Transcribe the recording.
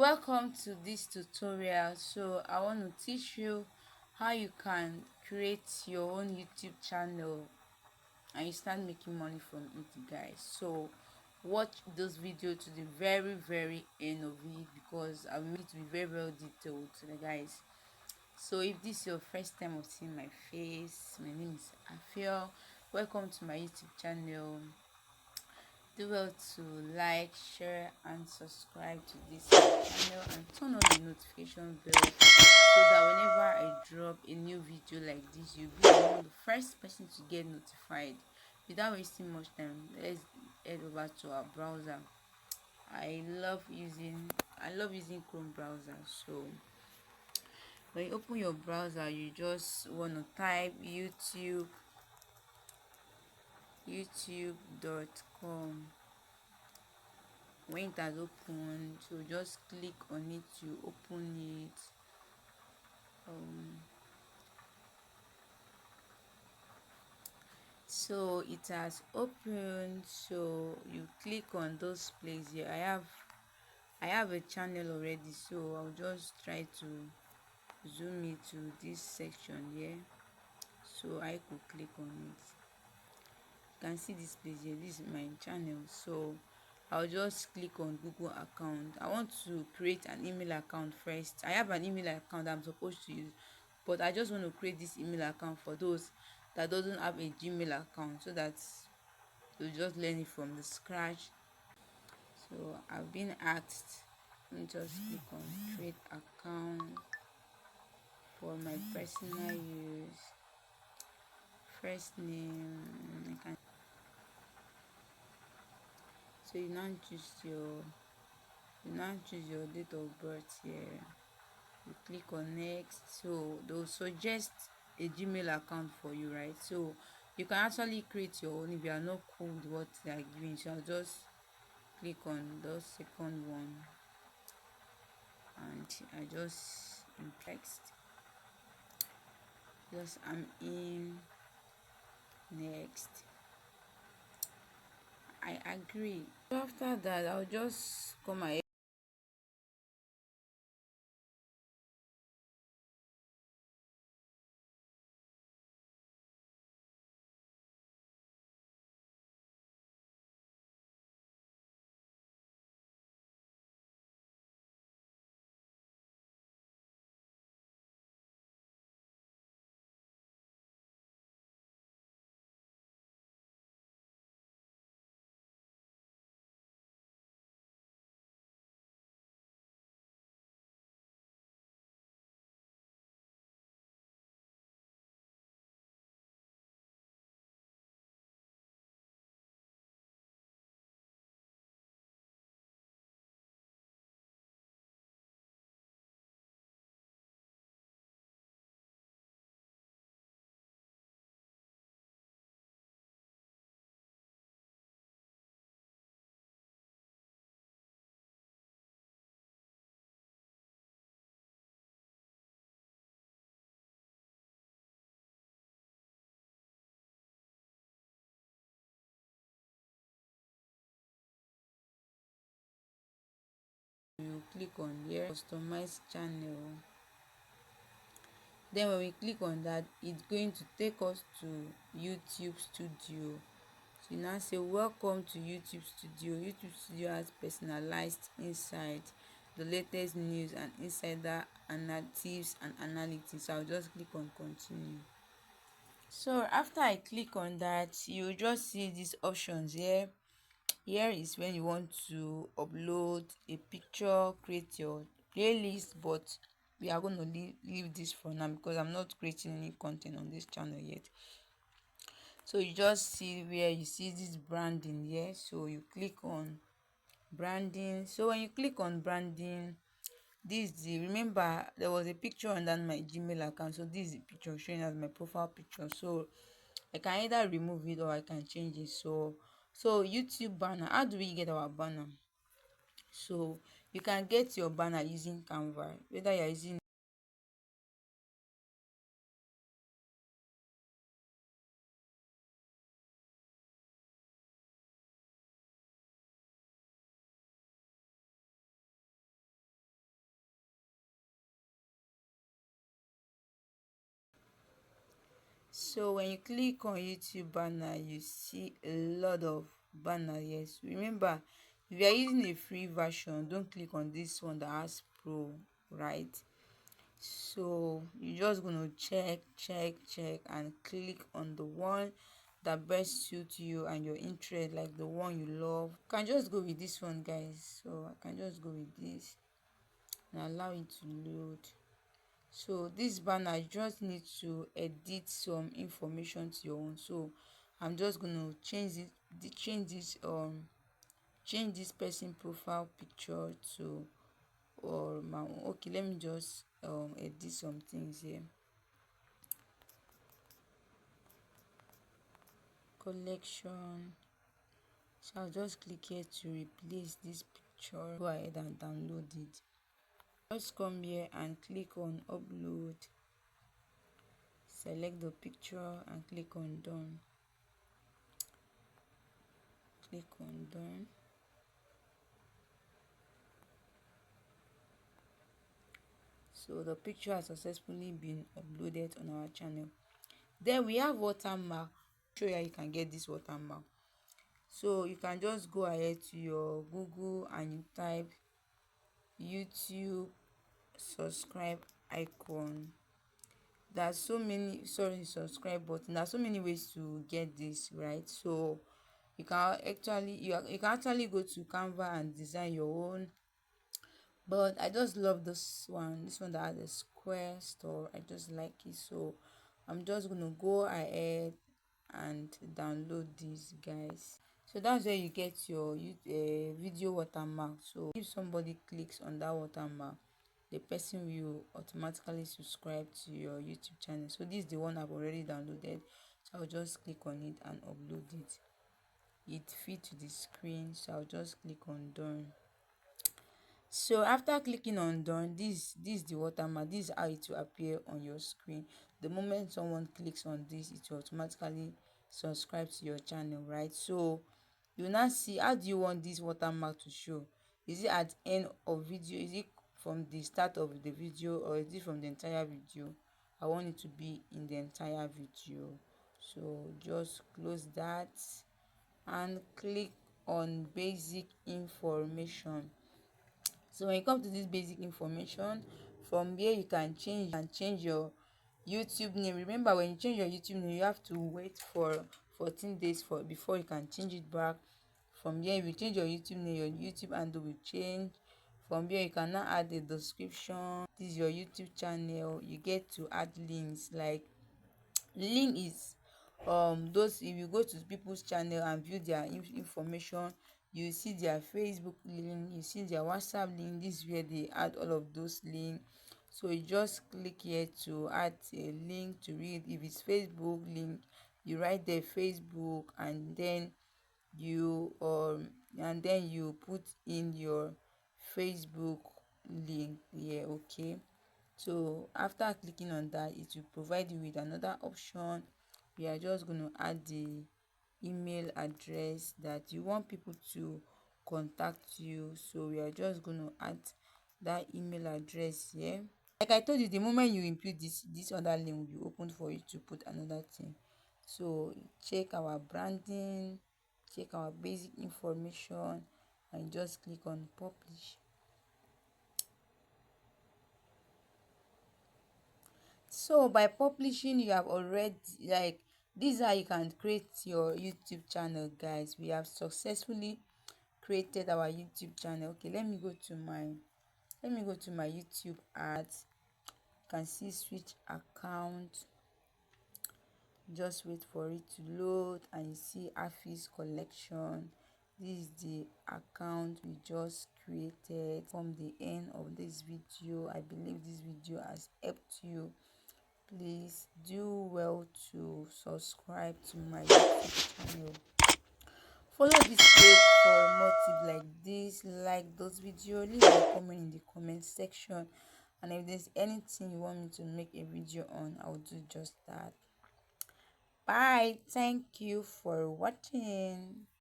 welcome to this tutorial. So I want to teach you how you can create your own YouTube channel and you start making money from it, guys. So watch this video to the very end of it because I will need to be very well detailed to the guys. So if this is your first time of seeing my face, my name is Afia. Welcome to my YouTube channel. Do well to like, share and subscribe to this channel and turn on the notification bell so that whenever I drop a new video like this, you'll be the first person to get notified. Without wasting much time, let's head over to our browser. I love using Chrome browser. So when you open your browser, you just want to type youtube.com. When it has opened, so just click on it to open it. So it has opened, so you click on those places here. I have a channel already, so I'll just try to zoom it to this section here so I could click on it. You can see this place here. This is my channel, so I'll just click on Google account. I want to create an email account first. I have an email account I'm supposed to use, but I just want to create this email account for those that doesn't have a Gmail account, so that you just learn it from the scratch. So I've been asked, let me just click on create account for my personal use. First name, so you now choose your date of birth here. You click on next, so they'll suggest a Gmail account for you, right? So you can actually create your own if you are not cool with what they are giving. So I'll just click on the second one and I just next. Just I'm in next. I agree. So after that, I'll just come ahead. You click on here, customize channel. Then when we click on that, it's going to take us to YouTube Studio. So you now say welcome to YouTube Studio. YouTube Studio has personalized insight, the latest news and insider analytics and analytics. So I'll just click on continue. So after I click on that, you just see these options here. Here is when you want to upload a picture, create your playlist, but we are going to leave this for now because I'm not creating any content on this channel yet. So you just see where you see this branding here, so you click on branding. So when you click on branding, remember there was a picture under my Gmail account, so this is the picture showing as my profile picture. So I can either remove it or I can change it. So YouTube banner, how do we get our banner? So you can get your banner using Canva, whether you're using So when you click on YouTube banner, you see a lot of banner. Yes, remember, if you are using a free version, don't click on this one that has pro, right? So you're just gonna check and click on the one that best suits you and your interest, like the one you love. You can just go with this one, guys. So I can just go with this and allow it to load. So this banner, you just need to edit some information to your own. So I'm just gonna change this person profile picture to or my own. Okay, let me just edit some things here. Collection. So I'll just click here to replace this picture. Go ahead and download it. Just come here and click on upload. Select the picture and click on done. Click on done. So the picture has successfully been uploaded on our channel. Then we have watermark. Show you how you can get this watermark. So you can just go ahead to your Google and you type YouTube subscribe icon. There's so many, sorry, subscribe button. There's so many ways to get this, right? So you can actually go to Canva and design your own, but I just love this one that has a square store. I just like it, so I'm just gonna go ahead and download this, guys. So that's where you get your video watermark. So if somebody clicks on that watermark, the person will automatically subscribe to your YouTube channel. So this is the one I've already downloaded, so I'll just click on it and upload it. It fit to the screen, so I'll just click on done. So after clicking on done, this is the watermark. This is how it will appear on your screen. The moment someone clicks on this, it will automatically subscribe to your channel, right? So you now see, how do you want this watermark to show? Is it at end of video? Is it from the start of the video, or is it from the entire video? I want it to be in the entire video. So just close that and click on basic information. So when you come to this basic information, from here you can change your YouTube name. Remember, when you change your YouTube name, you have to wait for 14 days before you can change it back. From here, if you change your YouTube name, your YouTube handle will change. From here, you can now add a description. This is your YouTube channel. You get to add links. Like, link is those, if you go to people's channel and view their information, you see their Facebook link, you see their WhatsApp link. This is where they add all of those links. So you just click here to add a link to read. If it's Facebook link, you write there Facebook, and then you put in your Facebook link here. Okay, so after clicking on that, it will provide you with another option. We are just going to add the email address that you want people to contact you. So we are just going to add that email address here. Like I told you, the moment you input this other link will be opened for you to put another thing. So check our branding, check our basic information, and just click on publish. So by publishing, you have already, like, this is how you can create your YouTube channel, guys. We have successfully created our YouTube channel. Okay, let me go to my YouTube ads. You can see switch account. Just wait for it to load, and you see Hafiz collection. This is the account we just created. From the end of this video, I believe this video has helped you. Please do well to subscribe to my YouTube channel. Follow this page for more tips like this. Like those videos, leave a comment in the comment section, and if there's anything you want me to make a video on, I'll do just that. Bye. Thank you for watching.